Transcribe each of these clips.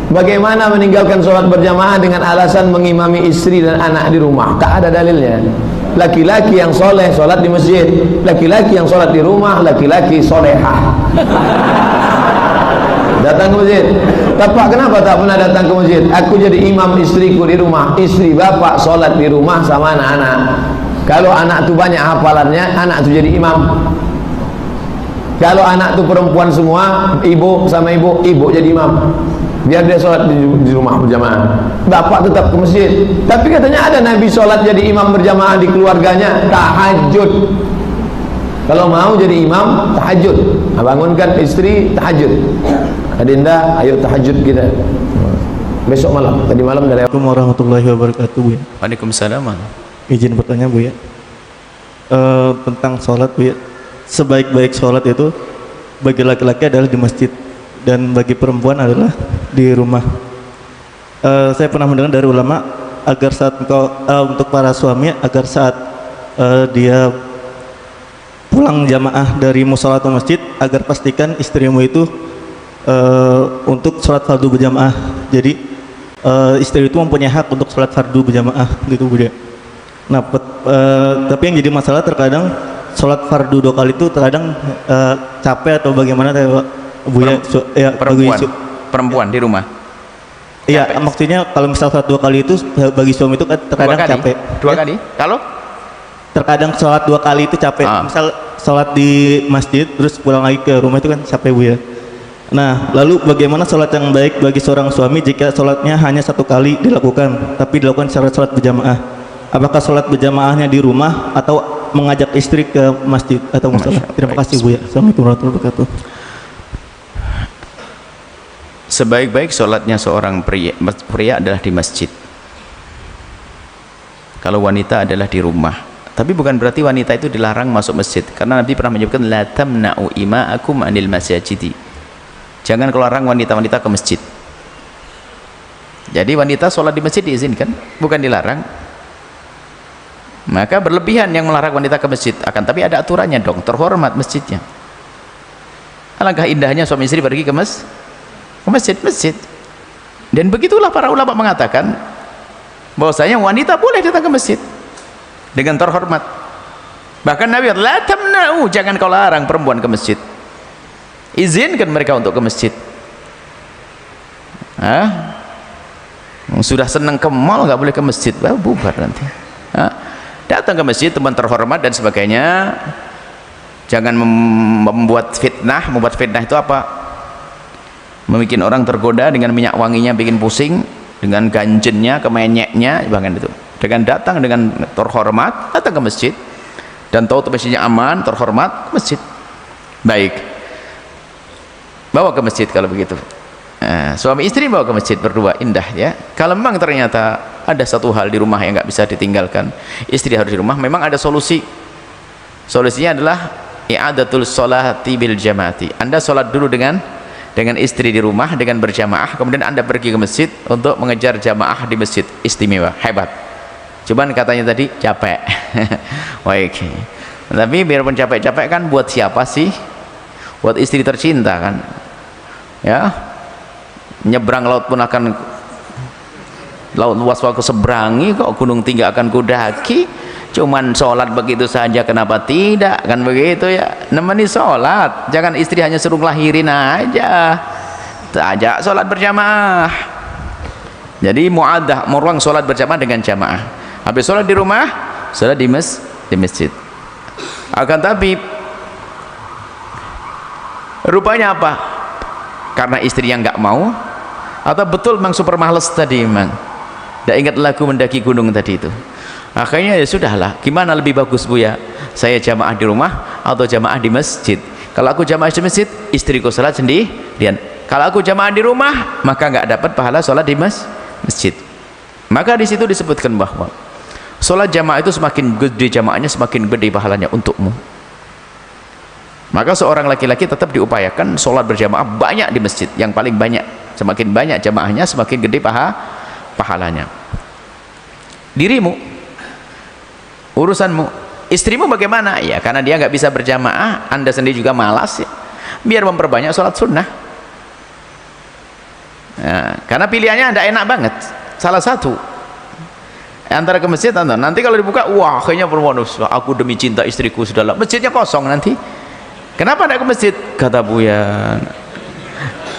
Bagaimana meninggalkan sholat berjamaah dengan alasan mengimami istri dan anak di rumah? Tak ada dalilnya. Laki-laki yang soleh sholat di masjid, laki-laki yang sholat di rumah, laki-laki solehah. Datang ke masjid. Bapak kenapa tak pernah datang ke masjid? Aku jadi imam istriku di rumah. Istri bapak sholat di rumah sama anak-anak. Kalau anak tu banyak hafalannya, anak tu jadi imam. Kalau anak tu perempuan semua, ibu sama ibu, ibu jadi imam. Biar dia sholat di rumah berjamaah. Bapak tetap ke masjid. Tapi katanya ada Nabi sholat jadi imam berjamaah di keluarganya, tahajud. Kalau mau jadi imam, tahajud. Bangunkan istri, tahajud. Adinda, ayo tahajud kita. Besok malam. Tadi malam dari Assalamualaikum warahmatullahi wabarakatuh, Bu ya. Waalaikumsalam. Izin bertanya, Bu ya. Tentang sholat, Bu ya. Sebaik-baik sholat itu bagi laki-laki adalah di masjid, dan bagi perempuan adalah di rumah. Saya pernah mendengar dari ulama agar saat untuk para suami, agar saat dia pulang jamaah dari musola atau masjid, agar pastikan istrimu itu untuk sholat fardu berjamaah. Jadi istri itu mempunyai hak untuk sholat fardu berjamaah, gitu, Bu ya. Nah, tapi yang jadi masalah terkadang sholat fardu 2 kali itu terkadang capek atau bagaimana, Bu ya? Ya, perempuan di rumah. Iya, maksudnya kalau misal sholat 2 kali itu bagi suami itu terkadang capek. 2 kali? Kalau terkadang sholat 2 kali itu capek. Misal sholat di masjid terus pulang lagi ke rumah itu kan capek, Bu ya. Nah, lalu bagaimana sholat yang baik bagi seorang suami jika sholatnya hanya 1 kali dilakukan, tapi dilakukan secara sholat berjamaah? Apakah sholat berjamaahnya di rumah atau mengajak istri ke masjid atau musola? Terima kasih, Bu ya. Assalamualaikum warahmatullahi wabarakatuh. Sebaik-baik sholatnya seorang pria adalah di masjid. Kalau wanita adalah di rumah. Tapi bukan berarti wanita itu dilarang masuk masjid, karena Nabi pernah menyebutkan la tamna'u ima'akum 'anil masajidi. Jangan kelarang wanita-wanita ke masjid. Jadi wanita sholat di masjid diizinkan, bukan dilarang. Maka berlebihan yang melarang wanita ke masjid. Tapi ada aturannya dong, terhormat masjidnya. Alangkah indahnya suami istri pergi ke masjid. Dan begitulah para ulama mengatakan bahwasanya wanita boleh datang ke masjid dengan terhormat. Bahkan Nabi la tamna'u, jangan kau larang perempuan ke masjid, izinkan mereka untuk ke masjid. Sudah senang ke mall nggak boleh ke masjid, bubar nanti. Datang ke masjid teman terhormat dan sebagainya. Jangan membuat fitnah. Membuat fitnah itu apa? Membikin orang tergoda dengan minyak wanginya, bikin pusing, dengan ganjennya, kemenyeknya, bahkan itu. Dengan datang dengan terhormat, datang ke masjid dan tahu masjidnya aman, terhormat, ke masjid. Baik, bawa ke masjid kalau begitu. Suami istri bawa ke masjid berdua, indah ya. Kalau memang ternyata ada satu hal di rumah yang nggak bisa ditinggalkan, istri harus di rumah, memang ada solusi. Solusinya adalah i'adatul sholati bil jamaati. Anda sholat dulu dengan istri di rumah dengan berjamaah, kemudian Anda pergi ke masjid untuk mengejar jamaah di masjid. Istimewa, hebat. Cuman katanya tadi capek. Baik. Tapi biarpun capek-capek kan buat siapa sih? Buat istri tercinta kan. Ya. Nyebrang laut pun akan, laut luas aku seberangi, kok gunung tinggi akan kudaki. Cuman sholat begitu saja, kenapa tidak? Kan begitu ya. Nemeni sholat, jangan istri hanya suruh lahirin aja. Ajak sholat berjamaah. Jadi mu'adah, meruang sholat berjamaah dengan jamaah. Habis sholat di rumah, sholat di masjid. Akan tapi rupanya apa? Karena istri yang nggak mau, atau betul memang super males tadi, memang tidak ingat lagu mendaki gunung tadi itu. Akhirnya ya sudahlah, gimana lebih bagus, Bu ya? Saya jamaah di rumah atau jamaah di masjid? Kalau aku jamaah di masjid, istriku sholat sendirian. Kalau aku jamaah di rumah, maka nggak dapat pahala sholat di masjid. Maka di situ disebutkan bahwa sholat jamaah itu semakin gede jamaahnya, semakin gede pahalanya untukmu. Maka seorang laki-laki tetap diupayakan sholat berjamaah banyak di masjid, yang paling banyak. Semakin banyak jamaahnya, semakin gede pahalanya. Dirimu, urusanmu, istrimu bagaimana? Ya karena dia nggak bisa berjamaah, Anda sendiri juga malas ya. Biar memperbanyak sholat sunnah. Nah, karena pilihannya ada enak banget, salah satu antara ke masjid atau nanti kalau dibuka, wah kayaknya perempuan, aku demi cinta istriku sudahlah, masjidnya kosong nanti. Kenapa tidak ke masjid? Kata Buya,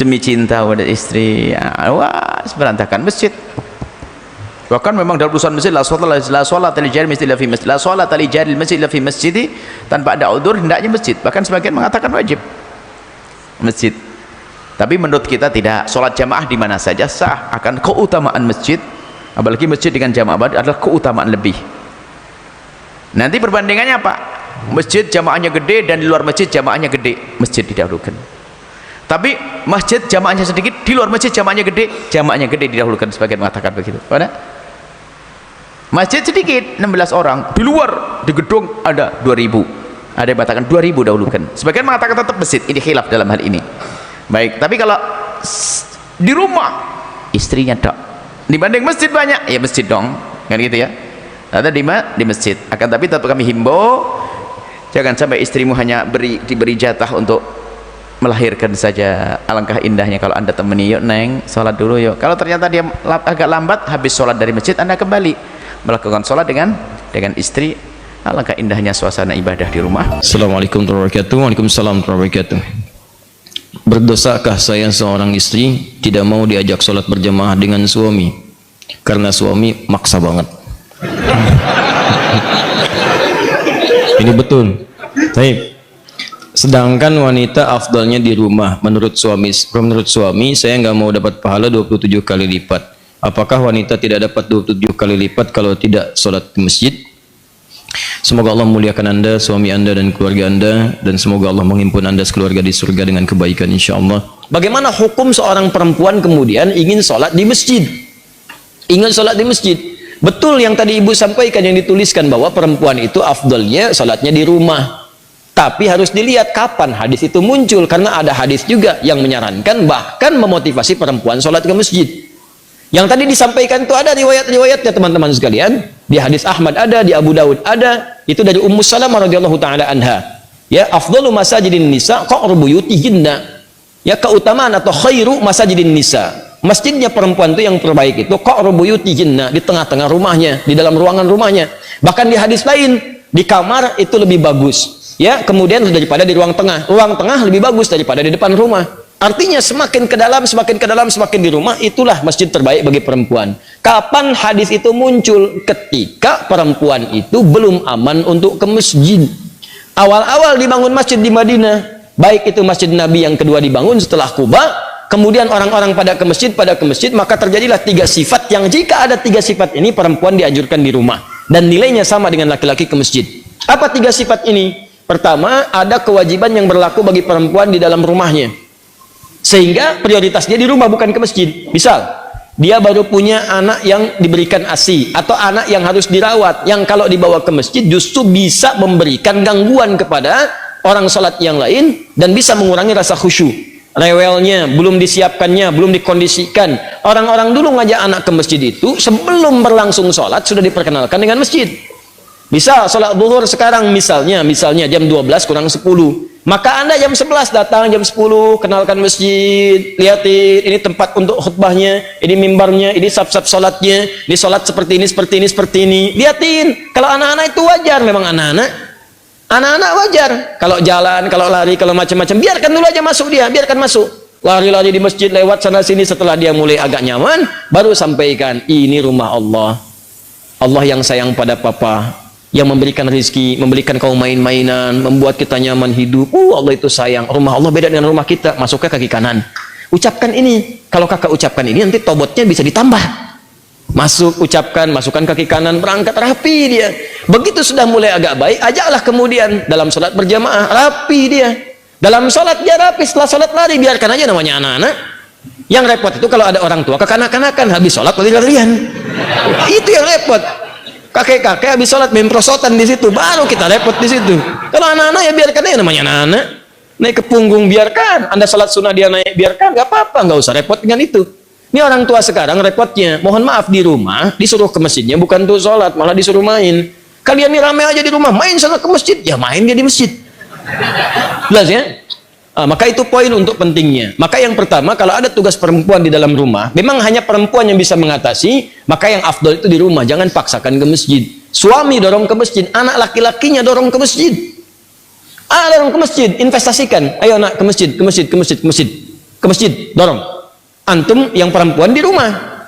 demi cinta pada istri. Wah, berantakan masjid. Bahkan memang dalam urusan masjid, la sholat li jari masjid la fi masjid, la sholat li jari masjid la fi masjid, tanpa ada udzur hendaknya masjid. Bahkan sebagian mengatakan wajib masjid. Tapi menurut kita tidak. Sholat jamaah di mana saja sah. Akan keutamaan masjid, apalagi masjid dengan jamaah adalah keutamaan lebih. Nanti perbandingannya apa? Masjid jamaahnya gede dan di luar masjid jamaahnya gede, masjid didahulukan. Tapi masjid jamaahnya sedikit, di luar masjid jamaahnya gede didahulukan. Sebagian mengatakan begitu. Pada masjid sedikit 16 orang, di luar di gedung ada 2000, ada yang mengatakan 2000 dahulukan, sebagian mengatakan tetap masjid. Ini khilaf dalam hal ini. Baik, tapi kalau di rumah istrinya tak dibanding masjid banyak, ya masjid dong, kan gitu ya. Ada di masjid. Akan tapi tetap kami himbau, jangan sampai istrimu hanya diberi jatah untuk melahirkan saja. Alangkah indahnya kalau anda temani, yuk neng sholat dulu yuk. Kalau ternyata dia agak lambat, habis sholat dari masjid anda kembali melakukan sholat dengan istri. Alangkah indahnya suasana ibadah di rumah. Assalamualaikum warahmatullahi wabarakatuh. Waalaikumsalam warahmatullahi wabarakatuh. Berdosakah saya seorang istri tidak mau diajak sholat berjamaah dengan suami karena suami maksa banget? Ini betul. Baik. Sedangkan wanita afdalnya di rumah menurut suami saya nggak mau dapat pahala 27 kali lipat. Apakah wanita tidak dapat 27 kali lipat kalau tidak sholat di masjid? Semoga Allah memuliakan anda, suami anda dan keluarga anda, dan semoga Allah menghimpun anda sekeluarga di surga dengan kebaikan insyaAllah. Bagaimana hukum seorang perempuan kemudian ingin sholat di masjid? Ingin sholat di masjid. Betul yang tadi ibu sampaikan, yang dituliskan bahwa perempuan itu afdalnya sholatnya di rumah. Tapi harus dilihat kapan hadis itu muncul, karena ada hadis juga yang menyarankan bahkan memotivasi perempuan sholat ke masjid. Yang tadi disampaikan itu ada riwayat-riwayatnya teman-teman sekalian. Di hadis Ahmad ada, di Abu Daud ada. Itu dari Ummu Salamah radhiyallahu taala anha. Ya, afdalu masajidin nisa qa'ru buyutihinna. Ya, keutamaan atau khairu masajidin nisa. Masjidnya perempuan itu yang terbaik itu qa'ru buyutihinna, di tengah-tengah rumahnya, di dalam ruangan rumahnya. Bahkan di hadis lain, di kamar itu lebih bagus. Ya, kemudian daripada di ruang tengah. Ruang tengah lebih bagus daripada di depan rumah. Artinya semakin ke dalam, semakin di rumah, itulah masjid terbaik bagi perempuan. Kapan hadis itu muncul? Ketika perempuan itu belum aman untuk ke masjid. Awal-awal dibangun masjid di Madinah, baik itu masjid Nabi yang kedua dibangun setelah Quba, kemudian orang-orang pada ke masjid, maka terjadilah 3 sifat yang jika ada 3 sifat ini perempuan dianjurkan di rumah. Dan nilainya sama dengan laki-laki ke masjid. Apa 3 sifat ini? Pertama, ada kewajiban yang berlaku bagi perempuan di dalam rumahnya. Sehingga prioritasnya di rumah bukan ke masjid. Misal, dia baru punya anak yang diberikan ASI atau anak yang harus dirawat, yang kalau dibawa ke masjid justru bisa memberikan gangguan kepada orang sholat yang lain dan bisa mengurangi rasa khusyuk. Rewelnya, belum disiapkannya, belum dikondisikan. Orang-orang dulu ngajak anak ke masjid itu sebelum berlangsung sholat sudah diperkenalkan dengan masjid. Misal sholat zuhur sekarang misalnya jam 12 kurang 10, maka anda jam 11 datang, jam 10 kenalkan masjid, lihatin ini tempat untuk khutbahnya, ini mimbarnya, ini saf-saf sholatnya, ini sholat seperti ini, lihatin. Kalau anak-anak itu wajar, memang anak-anak wajar, kalau jalan, kalau lari, kalau macam-macam, biarkan dulu aja masuk, biarkan masuk, lari-lari di masjid, lewat sana sini. Setelah dia mulai agak nyaman, baru sampaikan, ini rumah Allah, Allah yang sayang pada papa, yang memberikan rezeki, memberikan kau main-mainan, membuat kita nyaman hidup. Allah itu sayang. Rumah Allah beda dengan rumah kita. Masuknya kaki kanan. Ucapkan ini. Kalau kakak ucapkan ini, nanti tobotnya bisa ditambah. Masuk, ucapkan, masukkan kaki kanan, berangkat rapi dia. Begitu sudah mulai agak baik, ajaklah kemudian dalam sholat berjamaah, rapi dia. Dalam sholat dia rapi, setelah sholat lari, biarkan aja namanya anak-anak. Yang repot itu kalau ada orang tua kekanak-kanakan, habis sholat lari-larian. Itu yang repot. Kakek-kakek habis sholat main prosotan di situ, baru kita repot di situ. Kalau anak-anak ya biarkan aja namanya anak-anak. Naik ke punggung biarkan, anda sholat sunnah dia naik biarkan, nggak apa-apa, nggak usah repot dengan itu. Ini orang tua sekarang repotnya, mohon maaf di rumah disuruh ke masjidnya bukan untuk sholat, malah disuruh main. Kalian ini ramai aja di rumah, main sana ke masjid, ya main dia di masjid. Jelas ya? Maka itu poin untuk pentingnya. Maka yang pertama, kalau ada tugas perempuan di dalam rumah, memang hanya perempuan yang bisa mengatasi, maka yang afdol itu di rumah, jangan paksakan ke masjid. Suami dorong ke masjid, anak laki-lakinya dorong ke masjid. Dorong ke masjid, investasikan. Ayo nak ke masjid, ke masjid, ke masjid, ke masjid. Ke masjid, dorong. Antum yang perempuan di rumah.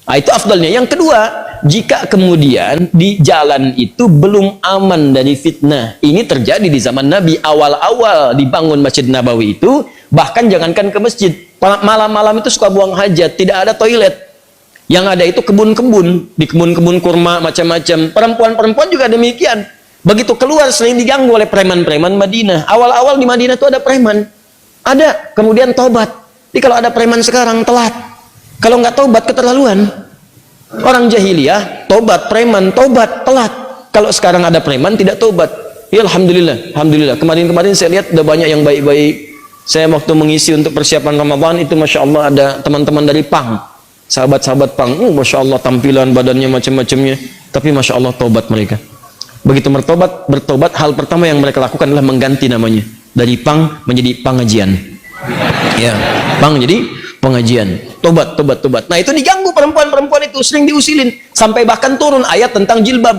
Itu afdalnya. Yang kedua, jika kemudian di jalan itu belum aman dari fitnah, ini terjadi di zaman Nabi, awal-awal dibangun Masjid Nabawi itu, bahkan jangankan ke masjid, malam-malam itu suka buang hajat, tidak ada toilet, yang ada itu kebun-kebun, di kebun-kebun kurma macam-macam. Perempuan-perempuan juga demikian, begitu keluar sering diganggu oleh preman-preman Madinah. Awal-awal di Madinah itu ada preman, ada, kemudian tobat. Jadi kalau ada preman sekarang telat, kalau nggak tobat keterlaluan. Orang jahiliyah tobat, preman tobat, telat. Kalau sekarang ada preman tidak tobat, ya alhamdulillah, alhamdulillah. Kemarin saya lihat ada banyak yang baik-baik. Saya waktu mengisi untuk persiapan Ramadan itu, masya Allah, ada teman-teman dari Pang, sahabat-sahabat Pang, masya Allah tampilan badannya macam-macamnya, tapi masya Allah tobat mereka. Begitu bertobat, hal pertama yang mereka lakukan adalah mengganti namanya dari Pang menjadi Pangajian. Ya, Pang jadi pengajian, tobat. Nah itu diganggu perempuan-perempuan itu, sering diusilin, sampai bahkan turun ayat tentang jilbab.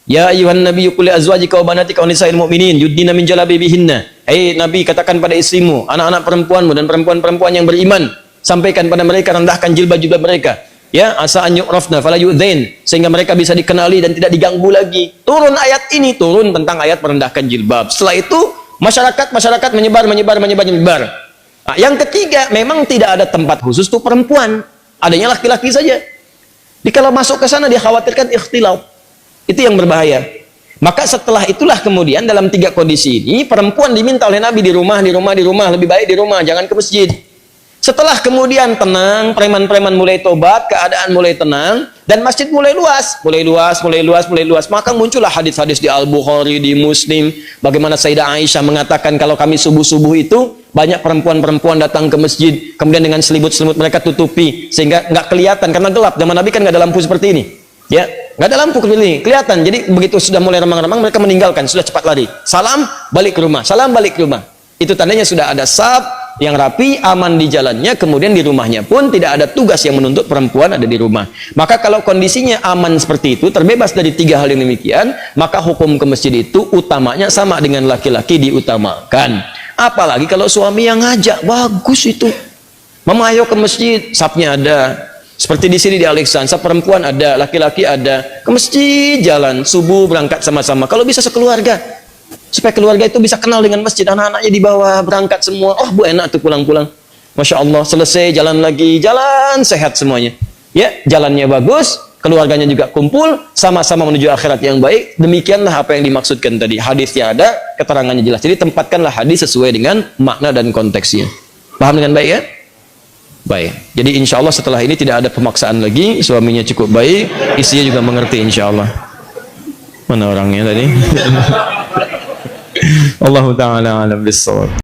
Ya ayuhan nabiyyu qul li azwajika wa banatika wa nisa'il mu'minin yudnina min jalabibihinna. Hei Nabi, katakan pada istrimu, anak-anak perempuanmu dan perempuan-perempuan yang beriman, sampaikan pada mereka, rendahkan jilbab-jilbab mereka. Ya, asa an yu'rafna fala yu'dzain, sehingga mereka bisa dikenali dan tidak diganggu lagi. Turun ayat ini, turun tentang ayat merendahkan jilbab. Setelah itu masyarakat menyebar. Nah, yang ketiga, memang tidak ada tempat khusus untuk perempuan, adanya laki-laki saja. Jadi kalau masuk ke sana dia khawatirkan ikhtilaf, itu yang berbahaya. Maka setelah itulah kemudian dalam 3 kondisi ini perempuan diminta oleh Nabi di rumah, lebih baik di rumah, jangan ke masjid. Setelah kemudian tenang, preman-preman mulai tobat, keadaan mulai tenang, dan masjid mulai luas, maka muncullah hadis-hadis di Al-Bukhari, di Muslim, bagaimana Sayyidah Aisyah mengatakan kalau kami subuh-subuh itu banyak perempuan-perempuan datang ke masjid, kemudian dengan selimut-selimut mereka tutupi sehingga nggak kelihatan, karena gelap. Zaman Nabi kan nggak ada lampu seperti ini, ya, nggak ada lampu kelihatan. Jadi begitu sudah mulai remang-remang, mereka meninggalkan, sudah cepat lari, salam balik ke rumah. Itu tandanya sudah ada saf yang rapi, aman di jalannya, kemudian di rumahnya pun tidak ada tugas yang menuntut perempuan ada di rumah. Maka kalau kondisinya aman seperti itu, terbebas dari 3 hal yang demikian, maka hukum ke masjid itu utamanya sama dengan laki-laki diutamakan. Apalagi kalau suami yang ngajak, bagus itu. Mama ayo ke masjid, safnya ada. Seperti di sini di Alexan, saf perempuan ada, laki-laki ada. Ke masjid jalan, subuh berangkat sama-sama. Kalau bisa sekeluarga, supaya keluarga itu bisa kenal dengan masjid, anak-anaknya dibawa berangkat semua. Oh bu, enak tuh pulang-pulang, masya Allah, selesai jalan lagi, jalan sehat semuanya, ya, jalannya bagus, keluarganya juga kumpul, sama-sama menuju akhirat yang baik. Demikianlah apa yang dimaksudkan tadi, hadisnya ada, keterangannya jelas. Jadi tempatkanlah hadis sesuai dengan makna dan konteksnya. Paham dengan baik ya? Baik, jadi insya Allah setelah ini tidak ada pemaksaan lagi, suaminya cukup baik, istrinya juga mengerti insya Allah. Mana orangnya tadi? Allah Ta'ala alam bisawab.